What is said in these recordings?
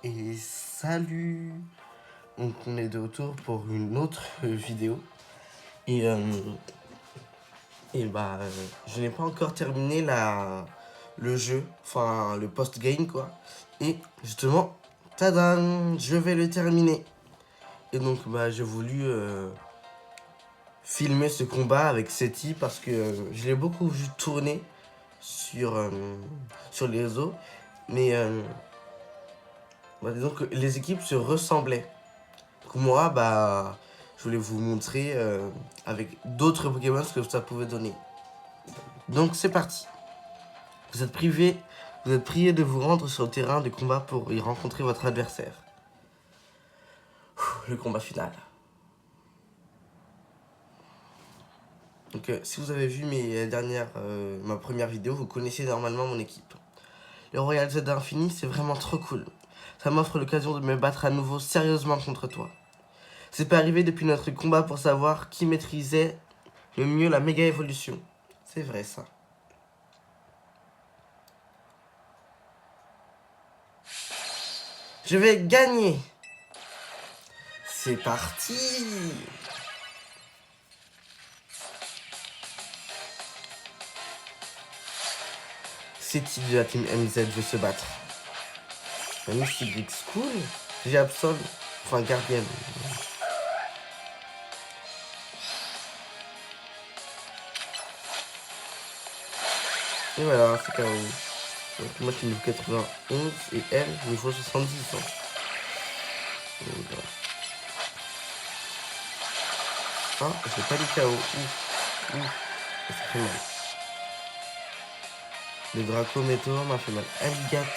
Et salut. Donc on est de retour pour une autre vidéo. Et, je n'ai pas encore terminé le jeu, enfin le post-game quoi. Et justement, tadam, je vais le terminer. Et donc j'ai voulu filmer ce combat avec Seti parce que je l'ai beaucoup vu tourner sur les réseaux. Mais disons que les équipes se ressemblaient. Donc moi, je voulais vous montrer avec d'autres Pokémon ce que ça pouvait donner. Donc c'est parti. Vous êtes prié de vous rendre sur le terrain de combat pour y rencontrer votre adversaire. Le combat final. Donc si vous avez vu ma première vidéo, vous connaissez normalement mon équipe. Le Royal Z Infini, c'est vraiment trop cool. Ça m'offre l'occasion de me battre à nouveau sérieusement contre toi. C'est pas arrivé depuis notre combat pour savoir qui maîtrisait le mieux la méga évolution. C'est vrai ça. Je vais gagner. C'est parti. Seti de la team MZ veut se battre. Un Mystic School. J'ai Absol. Enfin, Gardienne. Et voilà, c'est KO. Donc, moi, je suis niveau 91 et elle, niveau 70. Hein. Voilà. Ah, j'ai pas dit KO. Ouf. Ça fait mal. Le Draco Météor m'a fait mal. Alligator.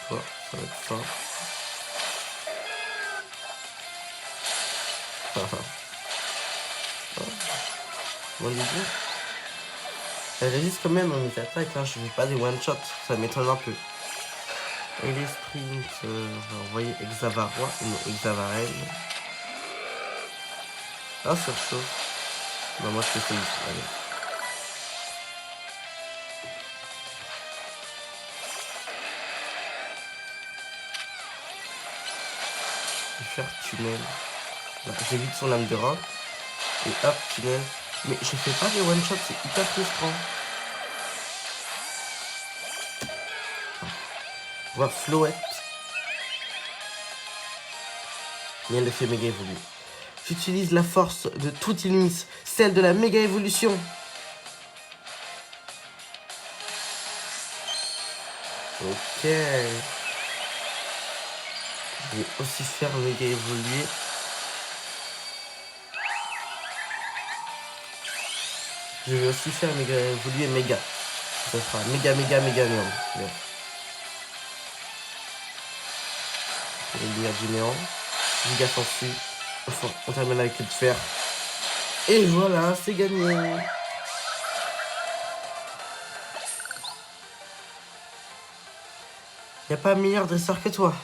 Toi, ça va être ça. Bon, du coup, elle résiste quand même à mes attaques. Hein. Je fais pas des one-shots. Ça m'étonne un peu. Et les sprints, on va envoyer Exavarois, non, Exavarel. Ah, surchauffe. Bah, moi, je fais ça ici. Allez. Je vais faire tunnel. J'évite son lame de roc. Et hop, tunnel. Mais je fais pas des one-shots, c'est hyper frustrant. On voit Floette. Et elle le fait méga évoluer. J'utilise la force de toute Illumis, celle de la méga évolution. Ok. Je vais aussi faire méga évoluer. Je vais aussi faire méga évoluer méga. Ça sera méga néant. Il y a du néant. Giga s'enfuit. Enfin, on termine avec le de fer. Et voilà, c'est gagné. Y a pas meilleur dresseur que toi.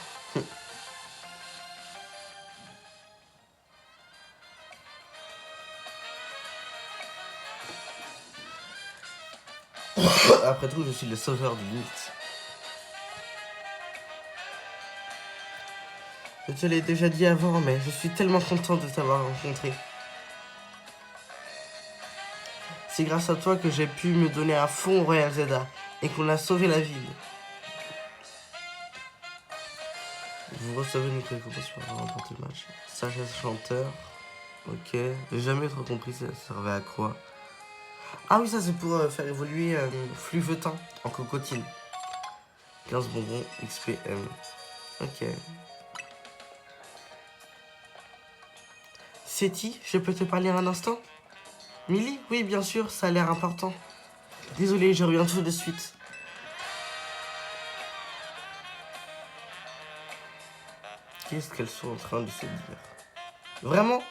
Après tout, je suis le sauveur du mythe. Je te l'ai déjà dit avant, mais je suis tellement content de t'avoir rencontré. C'est grâce à toi que j'ai pu me donner à fond au Royal Zelda et qu'on a sauvé la ville. Vous recevez une récompense pour avoir remporté le match. Sagesse chanteur. Ok. J'ai jamais trop compris ça servait à quoi. Ah oui, ça c'est pour faire évoluer Fluvetin en cocotine. 15 bonbons XPM. Ok. Seti, je peux te parler un instant? Millie? Oui, bien sûr, ça a l'air important. Désolé, je reviens tout de suite. Qu'est-ce qu'elles sont en train de se dire? Vraiment?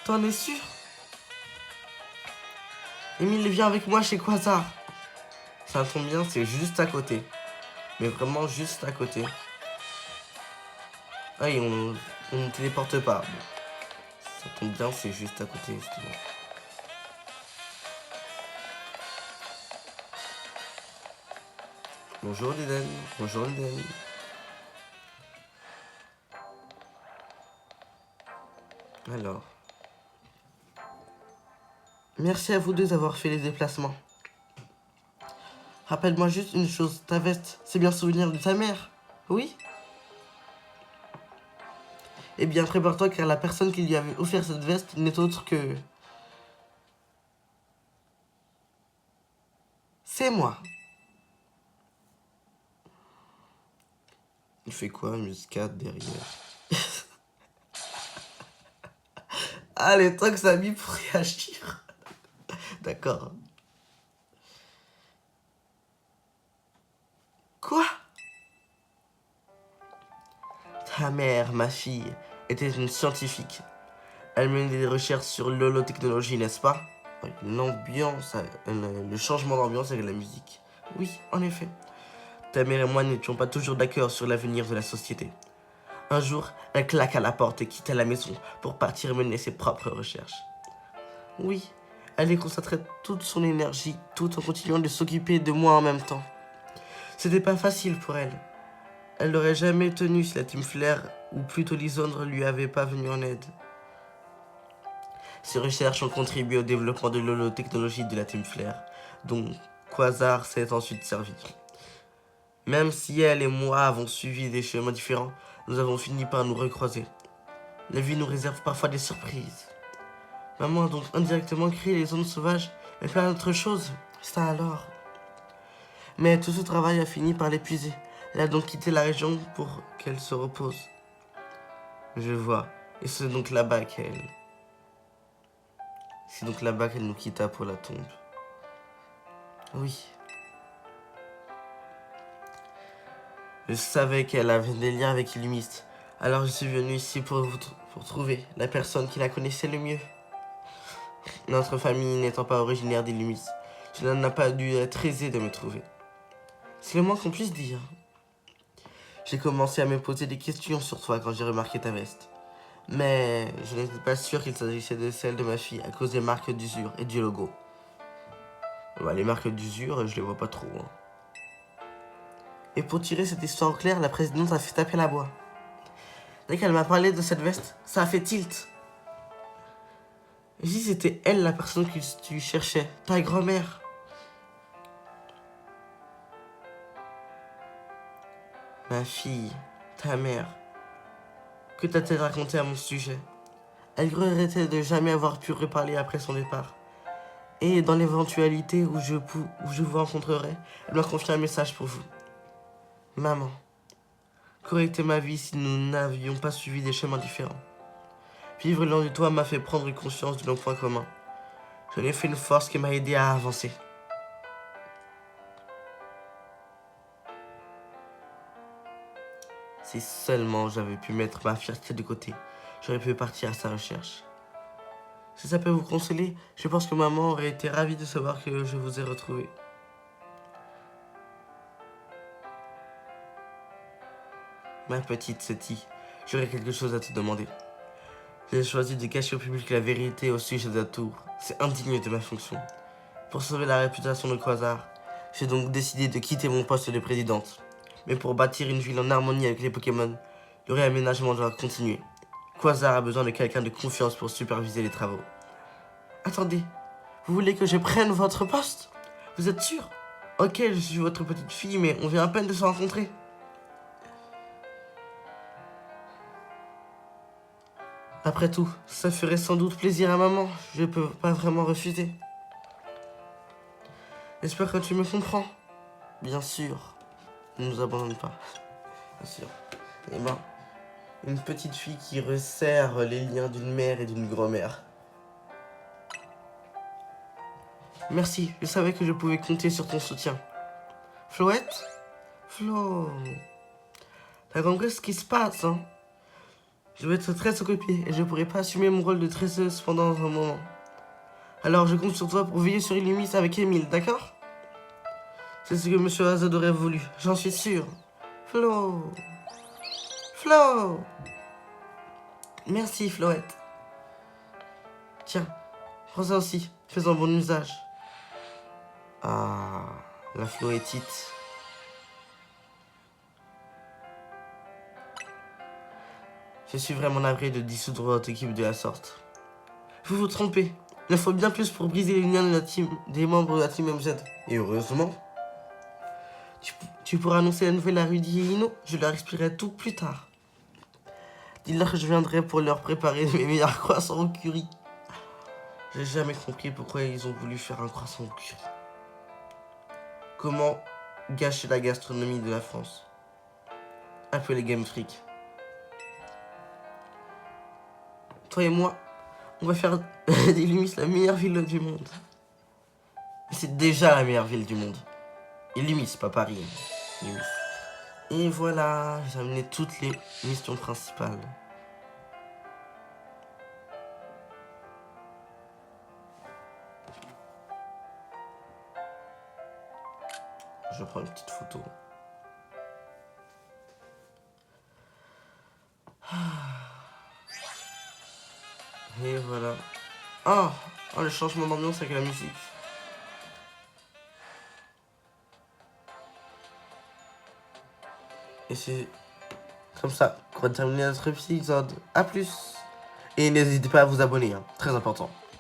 T'en es sûr? Emile vient avec moi chez Quasar. Ça tombe bien, c'est juste à côté. Mais vraiment juste à côté. Ah, et on ne téléporte pas. Bon. Ça tombe bien, c'est juste à côté, justement. Bonjour Liden. Bonjour Liden. Alors. Merci à vous deux d'avoir fait les déplacements. Rappelle-moi juste une chose, ta veste, c'est bien souvenir de ta mère, oui? Eh bien, prépare-toi car la personne qui lui avait offert cette veste n'est autre que... C'est moi. Il fait quoi, Muscade, derrière? Allez, toi que ça a mis pour réagir. D'accord. Quoi? Ta mère, ma fille, était une scientifique. Elle menait des recherches sur l'holotechnologie, n'est-ce pas? Avec l'ambiance, le changement d'ambiance avec la musique. Oui, en effet. Ta mère et moi n'étions pas toujours d'accord sur l'avenir de la société. Un jour, elle claqua la porte et quitta la maison pour partir mener ses propres recherches. Oui, elle y consacrait toute son énergie tout en continuant de s'occuper de moi en même temps. C'était pas facile pour elle. Elle n'aurait jamais tenu si la Team Flair, ou plutôt Lisandre, lui avait pas venu en aide. Ces recherches ont contribué au développement de l'holotechnologie de la Team Flair, dont Quasar s'est ensuite servi. Même si elle et moi avons suivi des chemins différents, nous avons fini par nous recroiser. La vie nous réserve parfois des surprises. Maman a donc indirectement créé les zones sauvages et plein d'autres choses. Ça alors. Mais tout ce travail a fini par l'épuiser. Elle a donc quitté la région pour qu'elle se repose. Je vois. Et c'est donc là-bas qu'elle... C'est donc là-bas qu'elle nous quitta pour la tombe. Oui. Je savais qu'elle avait des liens avec Illumiste. Alors je suis venu ici pour trouver la personne qui la connaissait le mieux. Notre famille n'étant pas originaire d'Illumiste, cela n'a pas dû être aisé de me trouver. C'est le moins qu'on puisse dire. J'ai commencé à me poser des questions sur toi quand j'ai remarqué ta veste. Mais je n'étais pas sûr qu'il s'agissait de celle de ma fille à cause des marques d'usure et du logo. Bah, les marques d'usure, je les vois pas trop. Hein. Et pour tirer cette histoire au clair, la présidente a fait taper la boîte. Dès qu'elle m'a parlé de cette veste, ça a fait tilt. Et si c'était elle la personne que tu cherchais, ta grand-mère. Ma fille, ta mère, que t'a-t-elle raconté à mon sujet? Elle regrettait de jamais avoir pu reparler après son départ. Et dans l'éventualité où je vous rencontrerai, elle m'a confié un message pour vous. Maman, qu'aurait été ma vie si nous n'avions pas suivi des chemins différents? Vivre loin de toi m'a fait prendre conscience de nos points communs. J'en ai fait une force qui m'a aidé à avancer. Si seulement j'avais pu mettre ma fierté de côté, j'aurais pu partir à sa recherche. Si ça peut vous consoler, je pense que maman aurait été ravie de savoir que je vous ai retrouvé. Ma petite Seti, j'aurais quelque chose à te demander. J'ai choisi de cacher au public la vérité au sujet de la tour. C'est indigne de ma fonction. Pour sauver la réputation de Quasar, j'ai donc décidé de quitter mon poste de présidente. Mais pour bâtir une ville en harmonie avec les Pokémon, le réaménagement doit continuer. Quasar a besoin de quelqu'un de confiance pour superviser les travaux. Attendez, vous voulez que je prenne votre poste? Vous êtes sûr? Ok, je suis votre petite fille, mais on vient à peine de se rencontrer. Après tout, ça ferait sans doute plaisir à maman. Je peux pas vraiment refuser. J'espère que tu me comprends. Bien sûr. Ne nous abandonne pas. Bien sûr. Eh ben, une petite fille qui resserre les liens d'une mère et d'une grand-mère. Merci, je savais que je pouvais compter sur ton soutien. Floette? Flo... T'as compris ce qui se passe, hein? Je vais être très occupée et je pourrai pas assumer mon rôle de tresseuse pendant un moment. Alors je compte sur toi pour veiller sur Illumis avec Émile, d'accord? C'est ce que Monsieur Azad aurait voulu, j'en suis sûr. Flo... Flo... Merci, Floette. Tiens, prends ça aussi, fais-en bon usage. Ah, la Floétite. Je suis vraiment navré de dissoudre votre équipe de la sorte. Vous vous trompez. Il en faut bien plus pour briser les liens de la team, des membres de la team MZ. Et heureusement. Tu pourras annoncer la nouvelle à Rudy et Ino. Je leur expliquerai tout plus tard. Dis-leur que je viendrai pour leur préparer mes meilleurs croissants au curry. J'ai jamais compris pourquoi ils ont voulu faire un croissant au curry. Comment gâcher la gastronomie de la France? Appelez Game Freak. Toi et moi, on va faire d'Illumis la meilleure ville du monde. C'est déjà la meilleure ville du monde. Illumis, pas Paris. Illumis. Et voilà, j'ai amené toutes les missions principales. Je prends une petite photo. Et voilà. Ah, le changement d'ambiance avec la musique. Et c'est comme ça qu'on va terminer notre épisode. A plus. Et n'hésitez pas à vous abonner, hein. Très important.